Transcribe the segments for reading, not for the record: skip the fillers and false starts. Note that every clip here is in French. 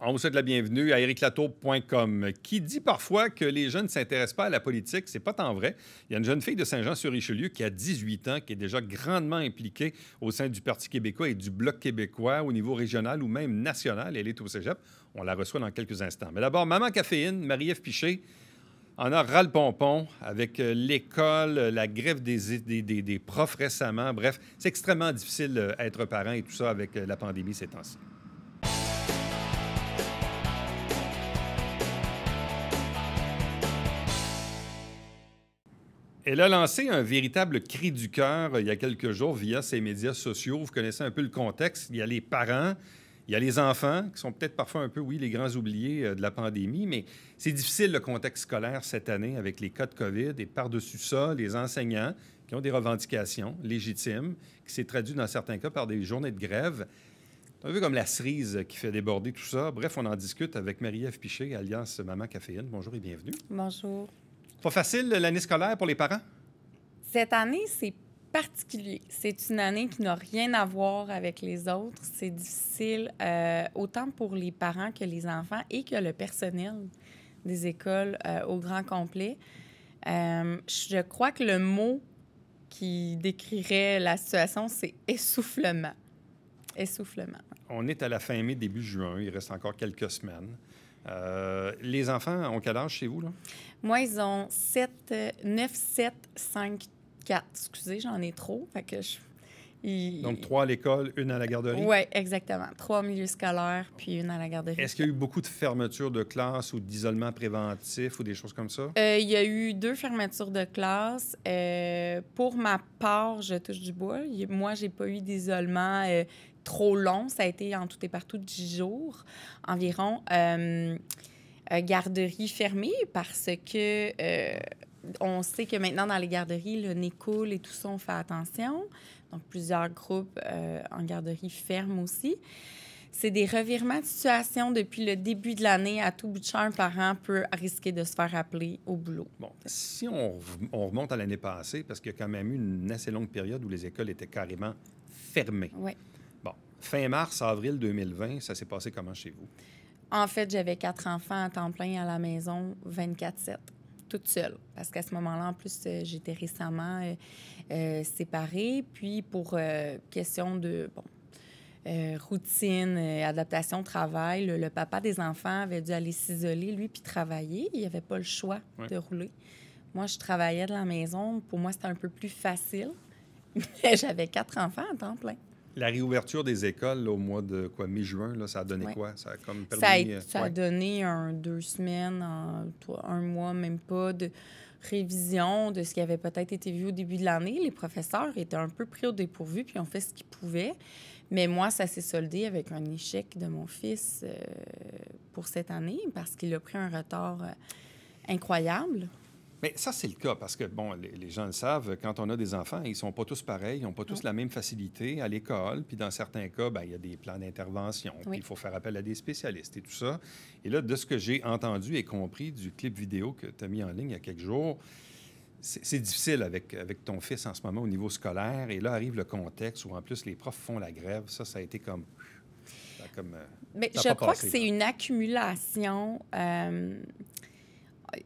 On vous souhaite la bienvenue à ericlatour.com. Qui dit parfois que les jeunes ne s'intéressent pas à la politique, c'est pas tant vrai. Il y a une jeune fille de Saint-Jean-sur-Richelieu qui a 18 ans, qui est déjà grandement impliquée au sein du Parti québécois et du Bloc québécois au niveau régional ou même national. Elle est au cégep. On la reçoit dans quelques instants. Mais d'abord, Maman Caféine, Marie-Ève Piché, en a ras le pompon avec l'école, la grève des profs récemment. Bref, c'est extrêmement difficile être parent et tout ça avec la pandémie ces temps-ci. Elle a lancé un véritable cri du cœur il y a quelques jours via ses médias sociaux. Vous connaissez un peu le contexte. Il y a les parents, il y a les enfants, qui sont peut-être parfois un peu, oui, les grands oubliés de la pandémie, mais c'est difficile le contexte scolaire cette année avec les cas de COVID et par-dessus ça, les enseignants qui ont des revendications légitimes, qui s'est traduit dans certains cas par des journées de grève. C'est un peu comme la cerise qui fait déborder tout ça. Bref, on en discute avec Marie-Ève Piché, alias Maman Caféine. Bonjour et bienvenue. Bonjour. Pas facile l'année scolaire pour les parents? Cette année, c'est particulier. C'est une année qui n'a rien à voir avec les autres. C'est difficile autant pour les parents que les enfants et que le personnel des écoles au grand complet. Je crois que le mot qui décrirait la situation, c'est essoufflement. Essoufflement. On est à la fin mai, début juin. Il reste encore quelques semaines. Les enfants ont quel âge chez vous, là? Moi, ils ont 9, 7, 5, 4. Excusez, j'en ai trop. Fait que Donc, 3 à l'école, 1 à la garderie? Oui, exactement. 3 au milieu scolaire, puis 1 à la garderie. Est-ce qu'il y a eu beaucoup de fermetures de classes ou d'isolement préventif ou des choses comme ça? Il y a eu 2 fermetures de classe. Pour ma part, je touche du bois. Moi, j'ai pas eu d'isolement trop long. Ça a été en tout et partout 10 jours environ. Garderie fermée parce que on sait que maintenant, dans les garderies, le nez coule et tout ça, on fait attention. Donc, plusieurs groupes en garderie ferment aussi. C'est des revirements de situation depuis le début de l'année. À tout bout de champ, un parent peut risquer de se faire appeler au boulot. Bon, si on remonte à l'année passée, parce qu'il y a quand même eu une assez longue période où les écoles étaient carrément fermées. Oui. Bon, fin mars, avril 2020, ça s'est passé comment chez vous? En fait, j'avais 4 enfants à temps plein à la maison, 24/7, toute seule. Parce qu'à ce moment-là, en plus, j'étais récemment séparée. Puis, pour question de routine, adaptation, travail, le papa des enfants avait dû aller s'isoler, lui, puis travailler. Il n'avait pas le choix de rouler. Moi, je travaillais de la maison. Pour moi, c'était un peu plus facile. Mais j'avais 4 enfants à temps plein. La réouverture des écoles là, au mois de mai-juin, ça a donné quoi? Ça a comme permis... Ça a donné 2 semaines, un mois, même pas, de révision de ce qui avait peut-être été vu au début de l'année. Les professeurs étaient un peu pris au dépourvu puis ont fait ce qu'ils pouvaient. Mais moi, ça s'est soldé avec un échec de mon fils pour cette année parce qu'il a pris un retard incroyable. Mais ça, c'est le cas parce que, bon, les gens le savent, quand on a des enfants, ils ne sont pas tous pareils, ils n'ont pas tous la même facilité à l'école. Puis dans certains cas, bien, il y a des plans d'intervention. Puis il faut faire appel à des spécialistes et tout ça. Et là, de ce que j'ai entendu et compris du clip vidéo que tu as mis en ligne il y a quelques jours, c'est difficile avec ton fils en ce moment au niveau scolaire. Et là arrive le contexte où, en plus, les profs font la grève. Ça a été comme... Mais je crois que c'est une accumulation...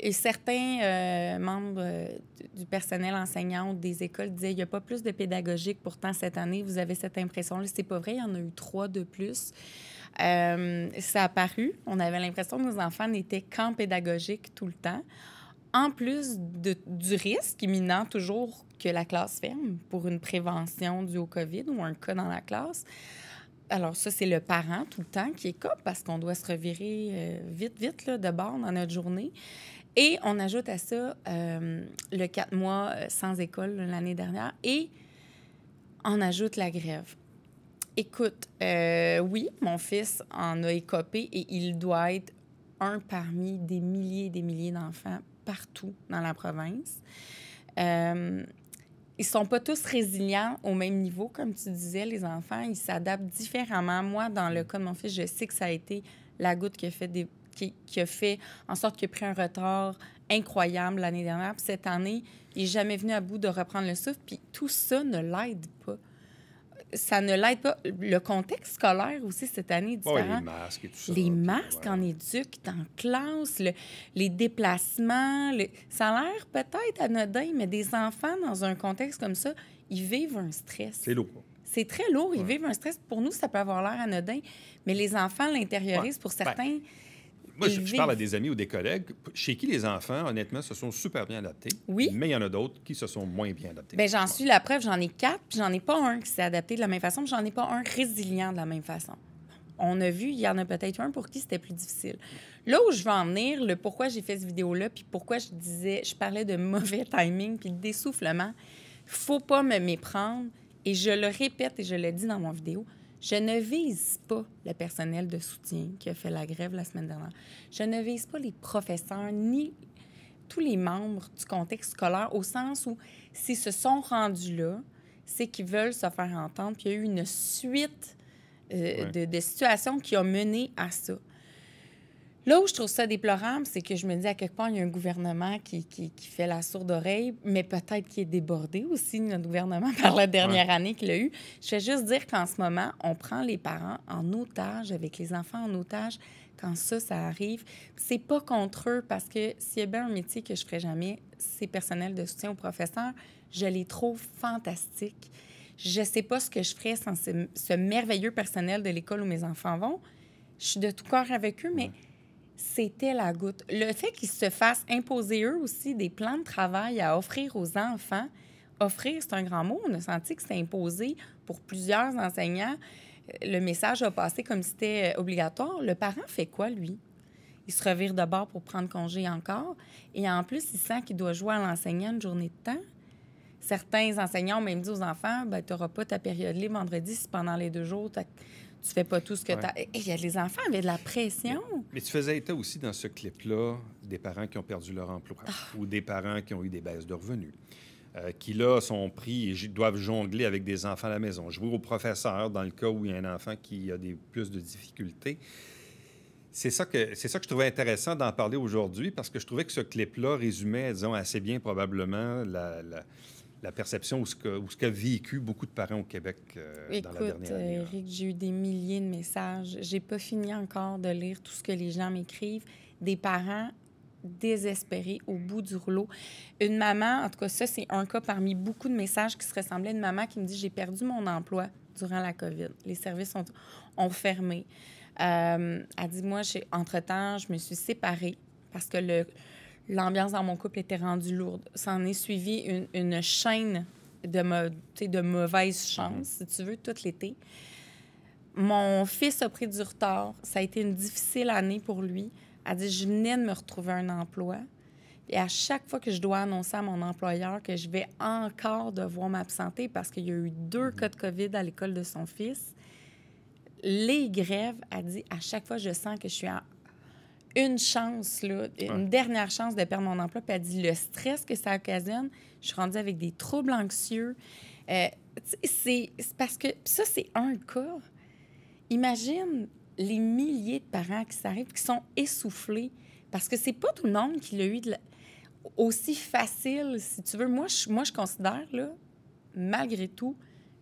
Et certains membres du personnel enseignant des écoles disaient il n'y a pas plus de pédagogique. Pourtant, cette année, vous avez cette impression-là. C'est pas vrai, il y en a eu 3 de plus. Ça a paru. On avait l'impression que nos enfants n'étaient qu'en pédagogique tout le temps. En plus du risque imminent toujours que la classe ferme pour une prévention due au COVID ou un cas dans la classe. Alors ça, c'est le parent tout le temps qui est comme parce qu'on doit se revirer vite là, de bord dans notre journée. Et on ajoute à ça le 4 mois sans école l'année dernière et on ajoute la grève. Écoute, oui, mon fils en a écopé et il doit être un parmi des milliers et des milliers d'enfants partout dans la province. Ils sont pas tous résilients au même niveau, comme tu disais, les enfants. Ils s'adaptent différemment. Moi, dans le cas de mon fils, je sais que ça a été la goutte qui a fait en sorte qu'il a pris un retard incroyable l'année dernière. Puis cette année, il n'est jamais venu à bout de reprendre le souffle. Puis tout ça ne l'aide pas. ça ne l'aide pas. Le contexte scolaire aussi, cette année, est Oui, différent. les masques et tout ça. Les masques en éduc, en classe, les déplacements. Ça a l'air peut-être anodin, mais des enfants, dans un contexte comme ça, ils vivent un stress. C'est lourd. C'est très lourd. Ils vivent un stress. Pour nous, ça peut avoir l'air anodin, mais les enfants l'intériorisent. Pour certains... Moi, je parle à des amis ou des collègues chez qui les enfants, honnêtement, se sont super bien adaptés. Oui. Mais il y en a d'autres qui se sont moins bien adaptés. Bien, j'en suis la preuve. J'en ai 4, puis j'en ai pas un qui s'est adapté de la même façon, puis j'en ai pas un résilient de la même façon. On a vu, il y en a peut-être un pour qui c'était plus difficile. Là où je veux en venir, le pourquoi j'ai fait cette vidéo-là, puis pourquoi je parlais de mauvais timing puis de d'essoufflement, faut pas me méprendre. Et je le répète et je le dis dans mon vidéo, je ne vise pas le personnel de soutien qui a fait la grève la semaine dernière. Je ne vise pas les professeurs ni tous les membres du contexte scolaire, au sens où s'ils se sont rendus là, c'est qu'ils veulent se faire entendre. Puis il y a eu une suite de situations qui ont mené à ça. Là où je trouve ça déplorable, c'est que je me dis à quelque part, il y a un gouvernement qui fait la sourde oreille, mais peut-être qui est débordé aussi, notre gouvernement, par la dernière année qu'il a eu. Je vais juste dire qu'en ce moment, on prend les parents en otage, avec les enfants en otage, quand ça arrive. C'est pas contre eux, parce que s'il y a bien un métier que je ferais jamais, c'est personnel de soutien aux professeurs. Je les trouve fantastiques. Je sais pas ce que je ferais sans ce merveilleux personnel de l'école où mes enfants vont. Je suis de tout cœur avec eux, mais c'était la goutte. Le fait qu'ils se fassent imposer eux aussi des plans de travail à offrir aux enfants, offrir, c'est un grand mot, on a senti que c'était imposé pour plusieurs enseignants. Le message a passé comme si c'était obligatoire. Le parent fait quoi, lui? Il se revire de bord pour prendre congé encore. Et en plus, il sent qu'il doit jouer à l'enseignant une journée de temps. Certains enseignants ont même dit aux enfants, tu n'auras pas ta période libre vendredi si pendant les 2 jours, tu fais pas tout ce que tu as. Les enfants avaient de la pression. Mais tu faisais état aussi dans ce clip-là des parents qui ont perdu leur emploi ou des parents qui ont eu des baisses de revenus, qui, là, sont pris et doivent jongler avec des enfants à la maison. Jouer aux professeurs dans le cas où il y a un enfant qui a plus de difficultés. C'est ça que je trouvais intéressant d'en parler aujourd'hui, parce que je trouvais que ce clip-là résumait, disons, assez bien probablement la perception ou ce qu'a vécu beaucoup de parents au Québec dans la dernière année. Écoute, Éric, j'ai eu des milliers de messages. J'ai pas fini encore de lire tout ce que les gens m'écrivent. Des parents désespérés au bout du rouleau. Une maman, en tout cas, ça, c'est un cas parmi beaucoup de messages qui se ressemblaient. Une maman qui me dit « J'ai perdu mon emploi durant la COVID. Les services ont fermé. » Elle dit « Moi, entre-temps, je me suis séparée parce que l'ambiance dans mon couple était rendue lourde. Ça en est suivi une chaîne de mauvaises chances, si tu veux, tout l'été. Mon fils a pris du retard. Ça a été une difficile année pour lui. Elle dit, je venais de me retrouver un emploi. Et à chaque fois que je dois annoncer à mon employeur que je vais encore devoir m'absenter parce qu'il y a eu 2 cas de COVID à l'école de son fils, les grèves, elle dit, à chaque fois, je sens que je suis à une chance, là, une dernière chance de perdre mon emploi. Puis elle dit, le stress que ça occasionne, je suis rendue avec des troubles anxieux. C'est parce que ça, c'est un cas. Imagine les milliers de parents qui s'arrivent, qui sont essoufflés, parce que c'est pas tout le monde qui l'a eu aussi facile, si tu veux. Moi, je considère, là, malgré tout,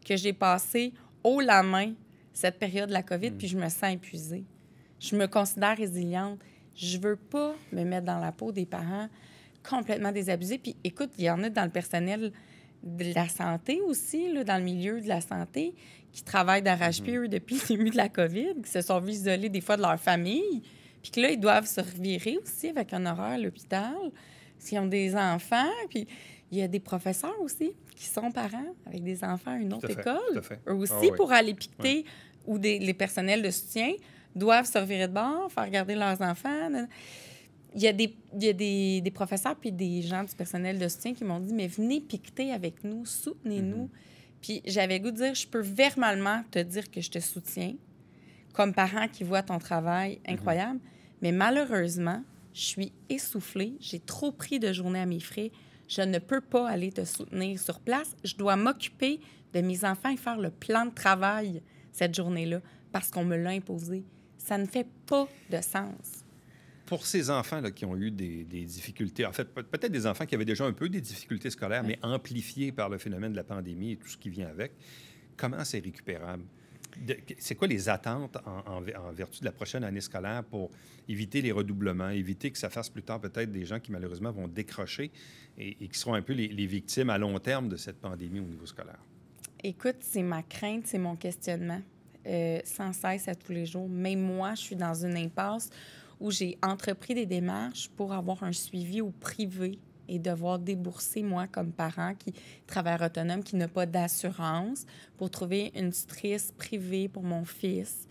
que j'ai passé haut la main cette période de la COVID, puis je me sens épuisée. Je me considère résiliente. Je veux pas me mettre dans la peau des parents complètement désabusés. Puis écoute, il y en a dans le personnel de la santé aussi, là, dans le milieu de la santé, qui travaillent d'arrache-pied, eux, depuis le début de la COVID, qui se sont vus isolés des fois de leur famille, puis que là, ils doivent se revirer aussi avec un horaire à l'hôpital, s'ils ont des enfants. Puis il y a des professeurs aussi qui sont parents avec des enfants à une autre école. Eux aussi, pour aller piqueter, ou les personnels de soutien doivent se revirer de bord, faire regarder leurs enfants. Il y a des professeurs puis des gens du personnel de soutien qui m'ont dit « Mais venez piqueter avec nous, soutenez-nous. » Puis j'avais le goût de dire « Je peux verbalement te dire que je te soutiens, comme parent qui voit ton travail incroyable. Mais malheureusement, je suis essoufflée. J'ai trop pris de journées à mes frais. Je ne peux pas aller te soutenir sur place. Je dois m'occuper de mes enfants et faire le plan de travail cette journée-là parce qu'on me l'a imposé. » Ça ne fait pas de sens. Pour ces enfants là, qui ont eu des difficultés, en fait, peut-être des enfants qui avaient déjà un peu des difficultés scolaires, mais amplifiées par le phénomène de la pandémie et tout ce qui vient avec, comment c'est récupérable? C'est quoi les attentes en vertu de la prochaine année scolaire pour éviter les redoublements, éviter que ça fasse plus tard peut-être des gens qui malheureusement vont décrocher et qui seront un peu les victimes à long terme de cette pandémie au niveau scolaire? Écoute, c'est ma crainte, c'est mon questionnement, sans cesse à tous les jours. Même moi, je suis dans une impasse où j'ai entrepris des démarches pour avoir un suivi au privé et devoir débourser, moi, comme parent qui travaille autonome, qui n'a pas d'assurance, pour trouver une tutrice privée pour mon fils,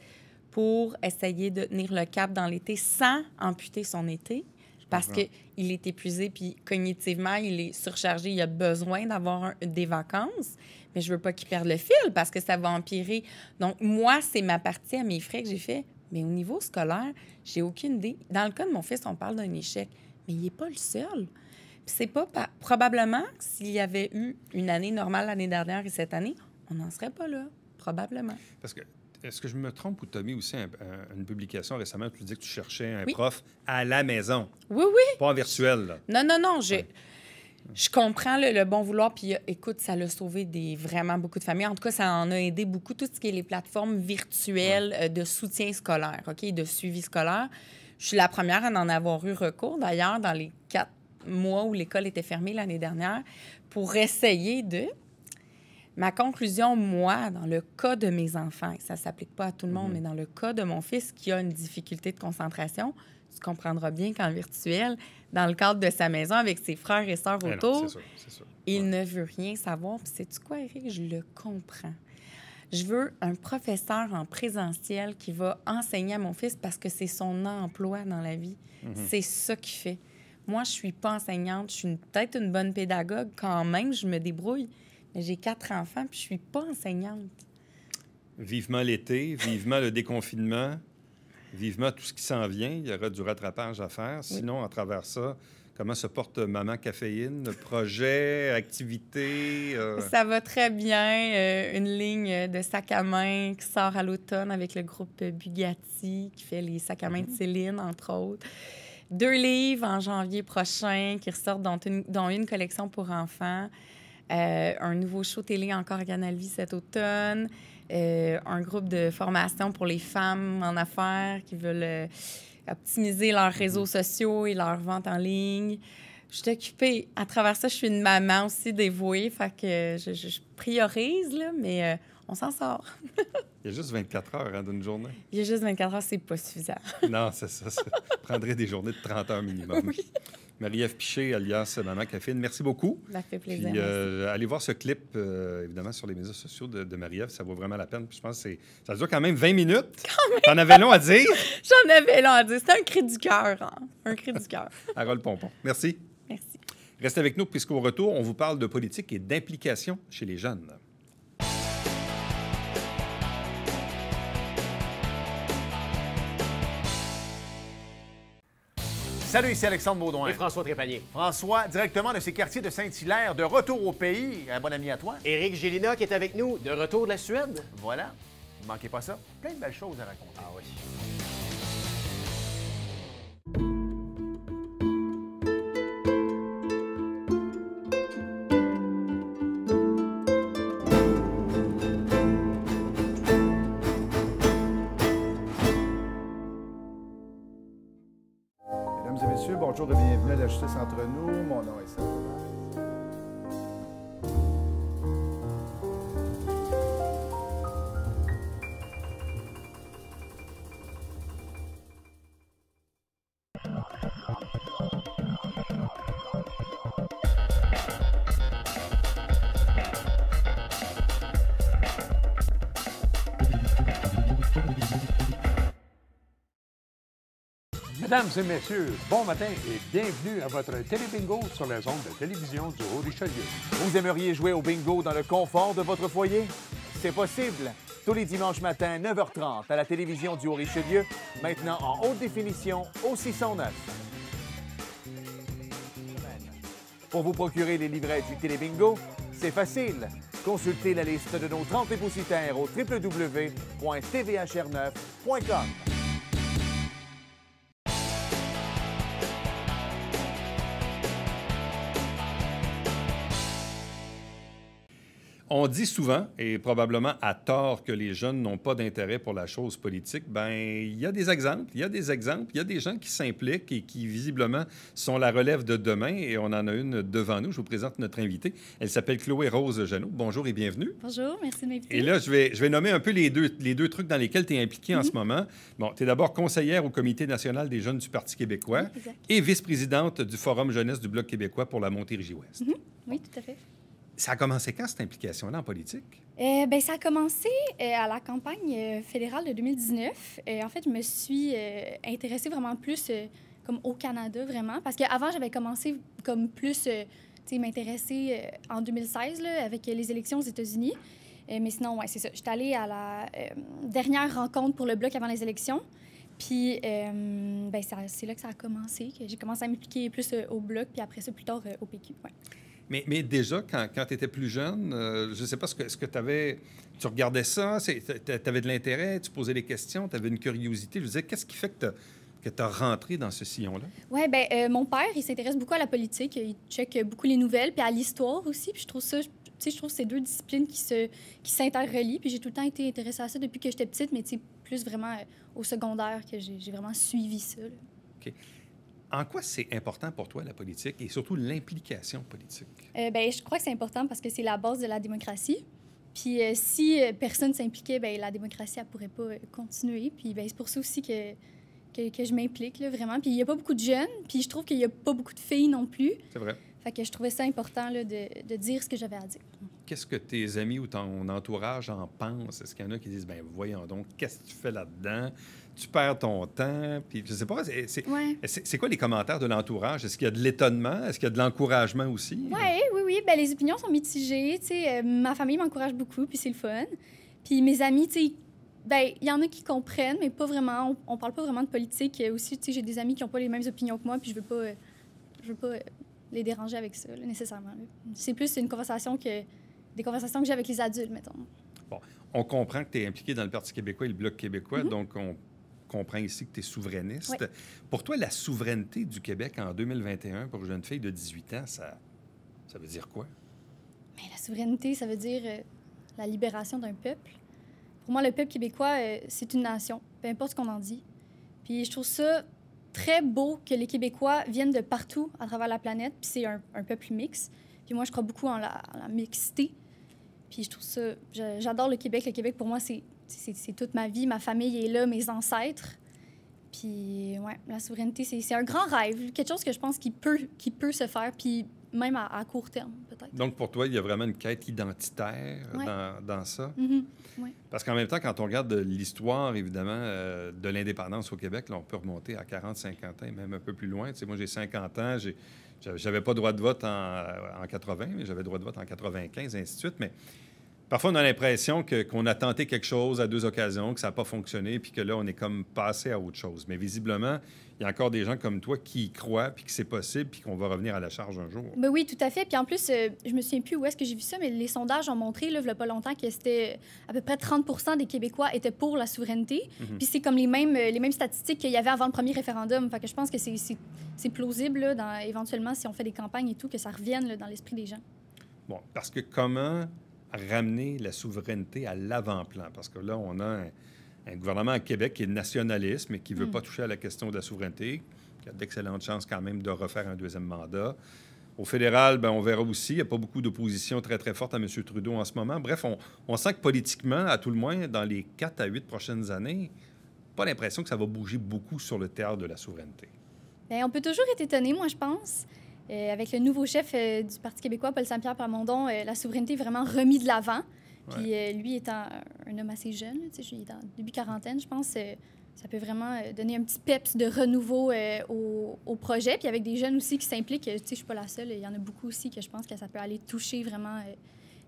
pour essayer de tenir le cap dans l'été sans amputer son été, parce qu'il est épuisé, puis cognitivement, il est surchargé, il a besoin d'avoir des vacances, mais je veux pas qu'il perde le fil parce que ça va empirer. Donc, moi, c'est ma partie à mes frais que j'ai fait, mais au niveau scolaire, j'ai aucune idée. Dans le cas de mon fils, on parle d'un échec, mais il n'est pas le seul. C'est pas probablement que s'il y avait eu une année normale l'année dernière et cette année, on n'en serait pas là, probablement. Parce que, est-ce que je me trompe ou tu as mis aussi une publication récemment où tu dis que tu cherchais un prof à la maison? Oui, oui. Pas en virtuel, là. Non. Je comprends le bon vouloir. Puis, écoute, ça l'a sauvé vraiment beaucoup de familles. En tout cas, ça en a aidé beaucoup tout ce qui est les plateformes virtuelles de soutien scolaire, OK, de suivi scolaire. Je suis la première à en avoir eu recours, d'ailleurs, dans les 4 mois où l'école était fermée l'année dernière, pour essayer de... Ma conclusion, moi, dans le cas de mes enfants, et ça ne s'applique pas à tout le monde, mais dans le cas de mon fils qui a une difficulté de concentration, tu comprendras bien qu'en virtuel, dans le cadre de sa maison, avec ses frères et sœurs autour, c'est sûr. Il ne veut rien savoir. Puis sais-tu quoi, Éric? Je le comprends. Je veux un professeur en présentiel qui va enseigner à mon fils parce que c'est son emploi dans la vie. C'est ça qu'il fait. Moi, je ne suis pas enseignante. Je suis peut-être une bonne pédagogue quand même. Je me débrouille. Mais j'ai 4 enfants puis je ne suis pas enseignante. Vivement l'été, vivement le déconfinement, vivement tout ce qui s'en vient. Il y aura du rattrapage à faire. Oui. Sinon, à travers ça, comment se porte Maman Caféine? Projet, activité? Ça va très bien. Une ligne de sacs à main qui sort à l'automne avec le groupe Bugatti qui fait les sacs à main de Céline, entre autres. 2 livres en janvier prochain qui ressortent, dont une collection pour enfants. Un nouveau show télé encore à Canal Vie cet automne. Un groupe de formation pour les femmes en affaires qui veulent optimiser leurs réseaux sociaux et leurs ventes en ligne. Je suis occupée. À travers ça, je suis une maman aussi dévouée. Fait que je priorise, là, mais on s'en sort. Il y a juste 24 heures d'une journée. Il y a juste 24 heures, c'est pas suffisant. Non, c'est ça. Ça prendrait des journées de 30 heures minimum. Oui. Marie-Ève Piché, alias Maman Caféine, merci beaucoup. Ça fait plaisir. Puis, allez voir ce clip, évidemment, sur les médias sociaux de Marie-Ève. Ça vaut vraiment la peine. Puis je pense que ça dure quand même 20 minutes. T'en avais long à dire? J'en avais long à dire. C'était un cri du cœur. Hein? Un cri du cœur. Harold Pompon. Merci. Merci. Restez avec nous, puisqu'au retour, on vous parle de politique et d'implication chez les jeunes. Salut, ici Alexandre Baudouin. Et François Trépanier. François, directement de ces quartiers de Saint-Hilaire, de retour au pays. Un bon ami à toi. Éric Gélina qui est avec nous, de retour de la Suède. Voilà. Ne manquez pas ça. Plein de belles choses à raconter. Ah oui. Bonjour et bienvenue à la Justice entre nous. Mon nom est Serge. Mesdames et messieurs, bon matin et bienvenue à votre télé-bingo sur les ondes de télévision du Haut-Richelieu. Vous aimeriez jouer au bingo dans le confort de votre foyer? C'est possible. Tous les dimanches matins, 9h30, à la télévision du Haut-Richelieu, maintenant en haute définition au 609. Pour vous procurer les livrets du télé-bingo, c'est facile. Consultez la liste de nos 30 dépositaires au www.tvhr9.com. On dit souvent, et probablement à tort, que les jeunes n'ont pas d'intérêt pour la chose politique. Bien, il y a des exemples, il y a des gens qui s'impliquent et qui, visiblement, sont la relève de demain, et on en a une devant nous. Je vous présente notre invitée. Elle s'appelle Chloé-Rose Jeannot. Bonjour et bienvenue. Bonjour, merci de m'inviter. Et là, je vais nommer un peu les deux trucs dans lesquels tu es impliquée en ce moment. Bon, tu es d'abord conseillère au Comité national des jeunes du Parti québécois et vice-présidente du Forum jeunesse du Bloc québécois pour la Montérégie-Ouest. Oui, tout à fait. Ça a commencé quand, cette implication-là en politique? Ben, ça a commencé à la campagne fédérale de 2019. En fait, je me suis intéressée vraiment plus comme au Canada, vraiment. Parce qu'avant, j'avais commencé comme plus m'intéresser en 2016 là, avec les élections aux États-Unis. Mais sinon, ouais, c'est ça. J'étais allée à la dernière rencontre pour le Bloc avant les élections. Puis, ben, c'est là que ça a commencé, que j'ai commencé à m'impliquer plus au Bloc, puis après ça, plus tard, au PQ. Ouais. Mais déjà, quand tu étais plus jeune, je ne sais pas, ce que tu avais... Tu regardais ça, tu avais de l'intérêt, tu posais des questions, tu avais une curiosité. Je disais, qu'est-ce qui fait que tu as rentré dans ce sillon-là? Oui, bien, mon père, il s'intéresse beaucoup à la politique. Il check beaucoup les nouvelles, puis à l'histoire aussi. Puis je trouve ça... je trouve que c'est deux disciplines qui s'interrelient. Puis j'ai tout le temps été intéressée à ça depuis que j'étais petite, mais plus vraiment au secondaire que j'ai vraiment suivi ça. Là. OK. En quoi c'est important pour toi, la politique, et surtout l'implication politique? Bien, je crois que c'est important parce que c'est la base de la démocratie. Puis si personne s'impliquait, bien, la démocratie, elle pourrait pas continuer. Puis bien, c'est pour ça aussi que je m'implique, là, vraiment. Puis il n'y a pas beaucoup de jeunes, puis je trouve qu'il n'y a pas beaucoup de filles non plus. C'est vrai. Fait que je trouvais ça important là, de dire ce que j'avais à dire. Qu'est-ce que tes amis ou ton entourage en pensent? Est-ce qu'il y en a qui disent, bien, voyons donc, qu'est-ce que tu fais là-dedans? Tu perds ton temps. Puis, je sais pas, c'est quoi les commentaires de l'entourage? Est-ce qu'il y a de l'étonnement? Est-ce qu'il y a de l'encouragement aussi? Oui. Ben, les opinions sont mitigées. Ma famille m'encourage beaucoup, puis c'est le fun. Puis mes amis, ben, il y en a qui comprennent, mais pas vraiment. On parle pas vraiment de politique. Aussi, j'ai des amis qui n'ont pas les mêmes opinions que moi, puis je veux pas les déranger avec ça, là, nécessairement. Là. C'est plus une conversation que des conversations que j'ai avec les adultes, mettons. Bon, on comprend que tu es impliqué dans le Parti québécois et le Bloc québécois, donc on comprend ici que tu es souverainiste. Oui. Pour toi, la souveraineté du Québec en 2021 pour une jeune fille de 18 ans, ça veut dire quoi? Mais la souveraineté, ça veut dire la libération d'un peuple. Pour moi, le peuple québécois, c'est une nation, peu importe ce qu'on en dit. Puis je trouve ça très beau que les Québécois viennent de partout à travers la planète, puis c'est un peuple mixte. Puis moi, je crois beaucoup en la mixité. Puis je trouve ça... J'adore le Québec. Le Québec, pour moi, c'est toute ma vie. Ma famille est là, mes ancêtres. Puis, ouais, la souveraineté, c'est un grand rêve. Quelque chose que je pense qui peut se faire, puis même à court terme, peut-être. Donc, pour toi, il y a vraiment une quête identitaire dans ça? Mm-hmm. Oui. Parce qu'en même temps, quand on regarde l'histoire, évidemment, de l'indépendance au Québec, là, on peut remonter à 40, 50 ans, même un peu plus loin. Tu sais, moi, j'ai 50 ans, j'avais pas droit de vote en 80, mais j'avais droit de vote en 95, et ainsi de suite. Mais parfois, on a l'impression qu'on a tenté quelque chose à 2 occasions, que ça n'a pas fonctionné, puis que là, on est comme passé à autre chose. Mais visiblement, il y a encore des gens comme toi qui y croient, puis que c'est possible, puis qu'on va revenir à la charge un jour. Ben oui, tout à fait. Puis en plus, je me souviens plus où est-ce que j'ai vu ça, mais les sondages ont montré, là, il n'y a pas longtemps, que c'était à peu près 30 % des Québécois étaient pour la souveraineté. Mm-hmm. Puis c'est comme les mêmes statistiques qu'il y avait avant le premier référendum. Fait que je pense que c'est plausible, là, éventuellement, si on fait des campagnes et tout, que ça revienne là, dans l'esprit des gens. Bon, parce que comment ramener la souveraineté à l'avant-plan? Parce que là, on a un gouvernement à Québec qui est nationaliste, mais qui ne veut pas toucher à la question de la souveraineté, qui a d'excellentes chances quand même de refaire un 2e mandat. Au fédéral, bien, on verra aussi. Il n'y a pas beaucoup d'opposition très, très forte à M. Trudeau en ce moment. Bref, on sent que politiquement, à tout le moins, dans les 4 à 8 prochaines années, pas l'impression que ça va bouger beaucoup sur le théâtre de la souveraineté. Bien, on peut toujours être étonné, moi, je pense. Avec le nouveau chef du Parti québécois, Paul Saint-Pierre Plamondon, la souveraineté est vraiment remise de l'avant. Puis lui étant un homme assez jeune, il est en début quarantaine, je pense, ça peut vraiment donner un petit peps de renouveau au projet. Puis avec des jeunes aussi qui s'impliquent, je ne suis pas la seule, il y en a beaucoup aussi que je pense que ça peut aller toucher vraiment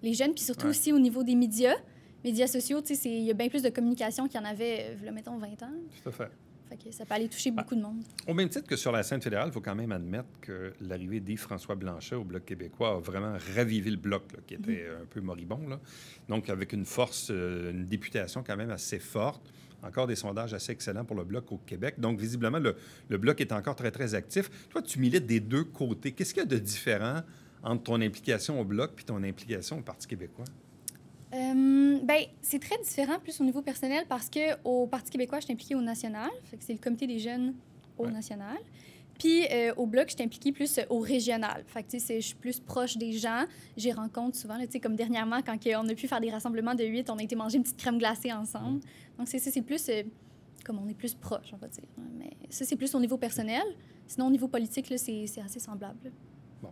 les jeunes. Puis surtout aussi au niveau des médias sociaux, il y a bien plus de communication qu'il y en avait, mettons, 20 ans. Tout à fait. Fait que ça peut aller toucher beaucoup de monde. Au même titre que sur la scène fédérale, il faut quand même admettre que l'arrivée d'Yves-François Blanchet au Bloc québécois a vraiment ravivé le Bloc, là, qui était un peu moribond. Là. Donc, avec une force, une députation quand même assez forte. Encore des sondages assez excellents pour le Bloc au Québec. Donc, visiblement, le Bloc est encore très, très actif. Toi, tu milites des deux côtés. Qu'est-ce qu'il y a de différent entre ton implication au Bloc et ton implication au Parti québécois? Ben, c'est très différent, plus au niveau personnel, parce qu'au Parti québécois, je suis impliquée au national. Fait que c'est le comité des jeunes au national. Puis au Bloc, je suis impliquée plus au régional. Fait que, je suis plus proche des gens. J'y rencontre souvent, là, comme dernièrement, quand on a pu faire des rassemblements de 8, on a été manger une petite crème glacée ensemble. Donc, c'est plus comme on est plus proche, on va dire. Mais ça, c'est plus au niveau personnel. Sinon, au niveau politique, là, c'est assez semblable. Bon.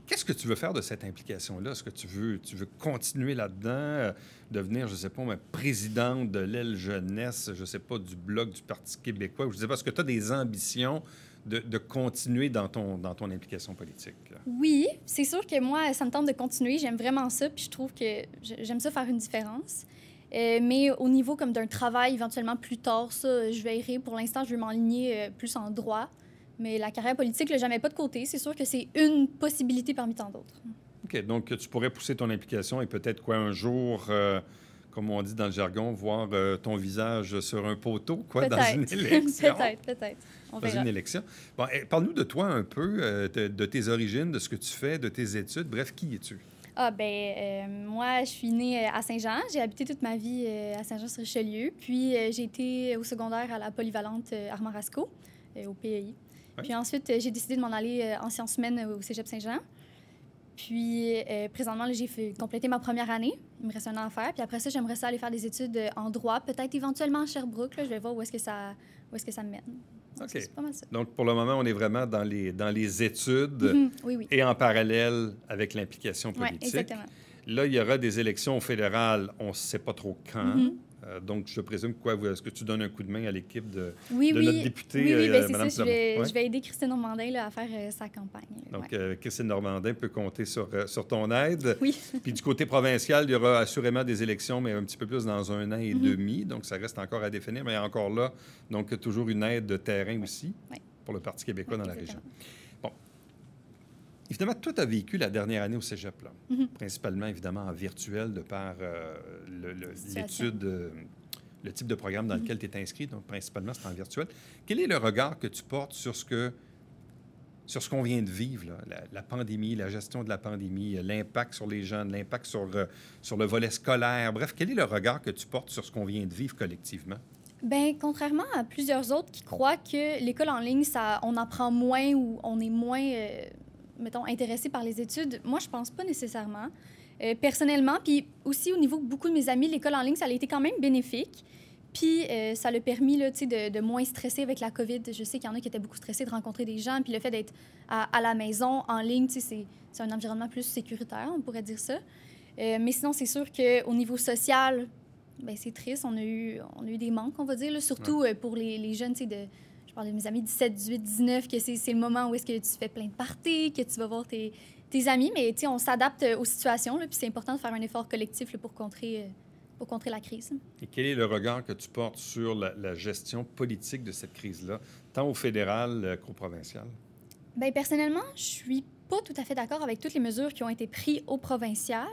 Qu'est-ce que tu veux faire de cette implication-là? Est-ce que tu veux continuer là-dedans, devenir, je ne sais pas, présidente de l'aile jeunesse, je ne sais pas, du Bloc du Parti québécois? Je ne sais pas, est-ce que tu as des ambitions de continuer dans ton implication politique? Là? Oui, c'est sûr que moi, ça me tente de continuer. J'aime vraiment ça, puis je trouve que j'aime ça faire une différence. Mais au niveau comme d'un travail, éventuellement plus tard, ça, je verrai. Pour l'instant, je veux m'enligner plus en droit. Mais la carrière politique, je ne la mets pas de côté. C'est sûr que c'est une possibilité parmi tant d'autres. OK. Donc, tu pourrais pousser ton implication et peut-être un jour, comme on dit dans le jargon, voir ton visage sur un poteau, dans une élection. Peut-être. Dans une élection. Bon, parle-nous de toi un peu, de tes origines, de ce que tu fais, de tes études. Bref, qui es-tu? Moi, je suis née à Saint-Jean. J'ai habité toute ma vie à Saint-Jean-sur-Richelieu. Puis, j'ai été au secondaire à la polyvalente Armand-Rasco, au PEI. Puis ensuite, j'ai décidé de m'en aller en sciences humaines au Cégep Saint-Jean. Puis présentement, là, j'ai complété ma première année. Il me reste un an à faire. Puis après ça, j'aimerais ça aller faire des études en droit, peut-être éventuellement à Sherbrooke. Là, je vais voir où est-ce que ça me mène. Donc, OK. c'est pas mal ça. Donc, pour le moment, on est vraiment dans les études Oui. et en parallèle avec l'implication politique. Oui, exactement. Là, il y aura des élections fédérales. On ne sait pas trop quand. Donc, je présume est-ce que tu donnes un coup de main à l'équipe de notre députée, Mme ça. Je vais aider Christine Normandin à faire sa campagne. Donc, Christine Normandin peut compter sur ton aide. Oui. Puis du côté provincial, il y aura assurément des élections, mais un petit peu plus dans un an et demi. Donc, ça reste encore à définir, mais encore là, donc toujours une aide de terrain aussi pour le Parti québécois dans la région. Bon. Évidemment, toi, tu as vécu la dernière année au Cégep, là, principalement, évidemment, en virtuel, de par l'étude, le type de programme dans lequel tu es inscrit, donc principalement, c'est en virtuel. Quel est le regard que tu portes sur ce qu'on vient de vivre, là, la pandémie, la gestion de la pandémie, l'impact sur les jeunes, l'impact sur le volet scolaire? Bref, quel est le regard que tu portes sur ce qu'on vient de vivre collectivement? Bien, contrairement à plusieurs autres qui croient que l'école en ligne, on apprend moins ou on est moins... mettons, intéressée par les études, moi, je pense pas nécessairement. Personnellement, puis aussi au niveau de beaucoup de mes amis, l'école en ligne, ça a été quand même bénéfique. Puis ça l'a permis là, de moins stresser avec la COVID. Je sais qu'il y en a qui étaient beaucoup stressés de rencontrer des gens. Puis le fait d'être à la maison, en ligne, c'est un environnement plus sécuritaire, on pourrait dire ça. Mais sinon, c'est sûr qu'au niveau social, bien, c'est triste. On a eu des manques, on va dire, là, surtout pour les jeunes, je parle de mes amis 17, 18, 19, que c'est le moment où est-ce que tu fais plein de parties, que tu vas voir tes amis, mais on s'adapte aux situations, là, puis c'est important de faire un effort collectif là, pour contrer la crise. Et quel est le regard que tu portes sur la gestion politique de cette crise-là, tant au fédéral qu'au provincial? Bien, personnellement, je suis pas tout à fait d'accord avec toutes les mesures qui ont été prises au provincial,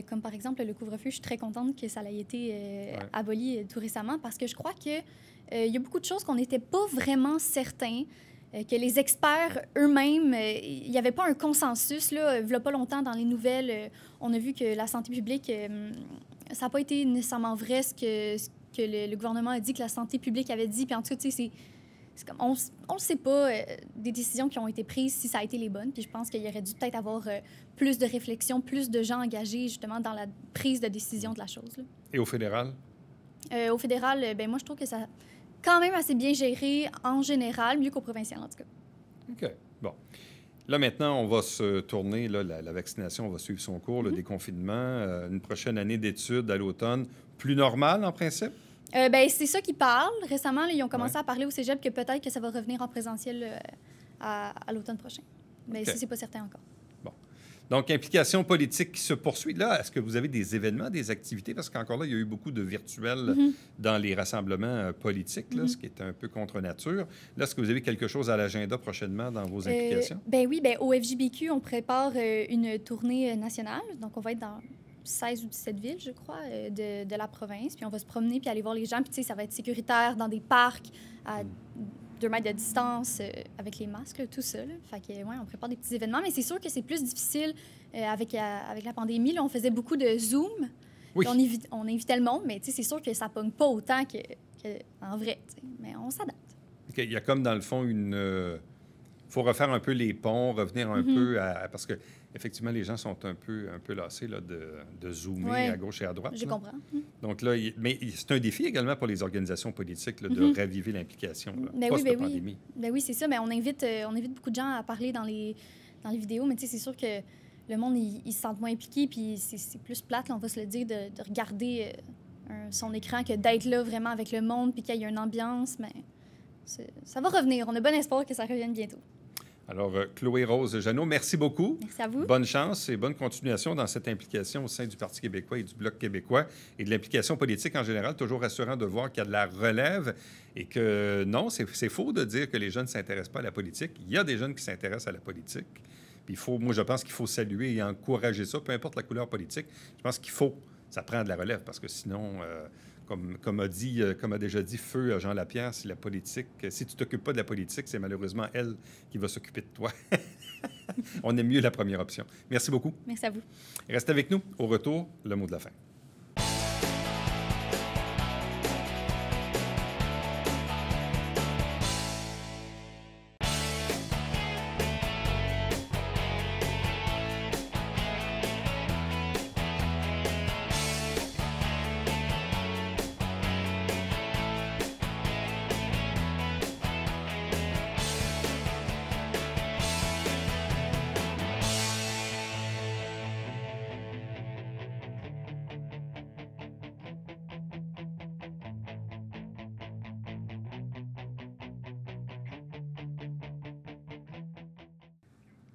comme par exemple le couvre-feu. Je suis très contente que ça ait été aboli tout récemment parce que je crois que il y a beaucoup de choses qu'on n'était pas vraiment certains, que les experts eux-mêmes, il n'y avait pas un consensus. Là, il n'y a pas longtemps, dans les nouvelles, on a vu que la santé publique, ça n'a pas été nécessairement vrai ce que le gouvernement a dit, que la santé publique avait dit. Puis en tout cas, c'est comme, on ne sait pas des décisions qui ont été prises si ça a été les bonnes. Puis je pense qu'il y aurait dû peut-être avoir plus de réflexion, plus de gens engagés justement dans la prise de décision de la chose. Là. Et au fédéral? Au fédéral, moi, je trouve que ça quand même assez bien géré en général, mieux qu'au provincial, en tout cas. OK. Bon. Là, maintenant, on va se tourner, là, la vaccination va suivre son cours, le déconfinement, une prochaine année d'études à l'automne, plus normale en principe? C'est ça qu'ils parlent. Récemment, là, ils ont commencé à parler au cégep que peut-être que ça va revenir en présentiel à l'automne prochain. Mais ça, c'est pas certain encore. Bon. Donc, implication politique qui se poursuit. Là, est-ce que vous avez des événements, des activités? Parce qu'encore là, il y a eu beaucoup de virtuels dans les rassemblements politiques, là, ce qui est un peu contre nature. Là, est-ce que vous avez quelque chose à l'agenda prochainement dans vos implications? Oui, au FJBQ, on prépare une tournée nationale. Donc, on va être dans 16 ou 17 villes, je crois, de la province. Puis on va se promener puis aller voir les gens. Puis, ça va être sécuritaire dans des parcs, 2 mètres de distance, avec les masques, là, tout ça. Là. Fait que, ouais, on prépare des petits événements, mais c'est sûr que c'est plus difficile avec la pandémie. Là, on faisait beaucoup de Zoom. Oui. On invitait le monde, mais c'est sûr que ça pogne pas autant qu'en vrai. T'sais. Mais on s'adapte. OK. Il y a comme, dans le fond, faut refaire un peu les ponts, revenir un peu à... Parce que, effectivement, les gens sont un peu lassés là, de zoomer à gauche et à droite. Je là. comprends. Donc là, mais c'est un défi également pour les organisations politiques là, de raviver l'implication post-pandémie. Oui, c'est ça. Mais on invite beaucoup de gens à parler dans les vidéos, mais c'est sûr que le monde, il se sent moins impliqué, puis c'est plus plate, là, on va se le dire, de regarder son écran que d'être là vraiment avec le monde, puis qu'il y ait une ambiance. Mais ça va revenir. On a bon espoir que ça revienne bientôt. Alors, Chloé Rose Jeannot, merci beaucoup. Merci à vous. Bonne chance et bonne continuation dans cette implication au sein du Parti québécois et du Bloc québécois et de l'implication politique en général. Toujours rassurant de voir qu'il y a de la relève et que non, c'est faux de dire que les jeunes ne s'intéressent pas à la politique. Il y a des jeunes qui s'intéressent à la politique. Puis moi, je pense qu'il faut saluer et encourager ça, peu importe la couleur politique. Je pense ça prend de la relève parce que sinon... Comme a déjà dit Feu Jean Lapierre, si tu t'occupes pas de la politique, c'est malheureusement elle qui va s'occuper de toi. On aime mieux la première option. Merci beaucoup. Merci à vous. Restez avec nous. Au retour, le mot de la fin.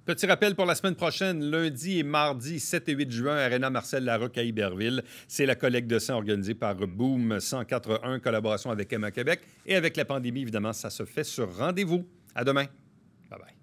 Petit rappel pour la semaine prochaine, lundi et mardi 7 et 8 juin, Aréna Marcel Larocque à Iberville. C'est la collecte de sang organisée par Boom 104.1, collaboration avec Emma Québec. Et avec la pandémie, évidemment, ça se fait sur rendez-vous. À demain. Bye-bye.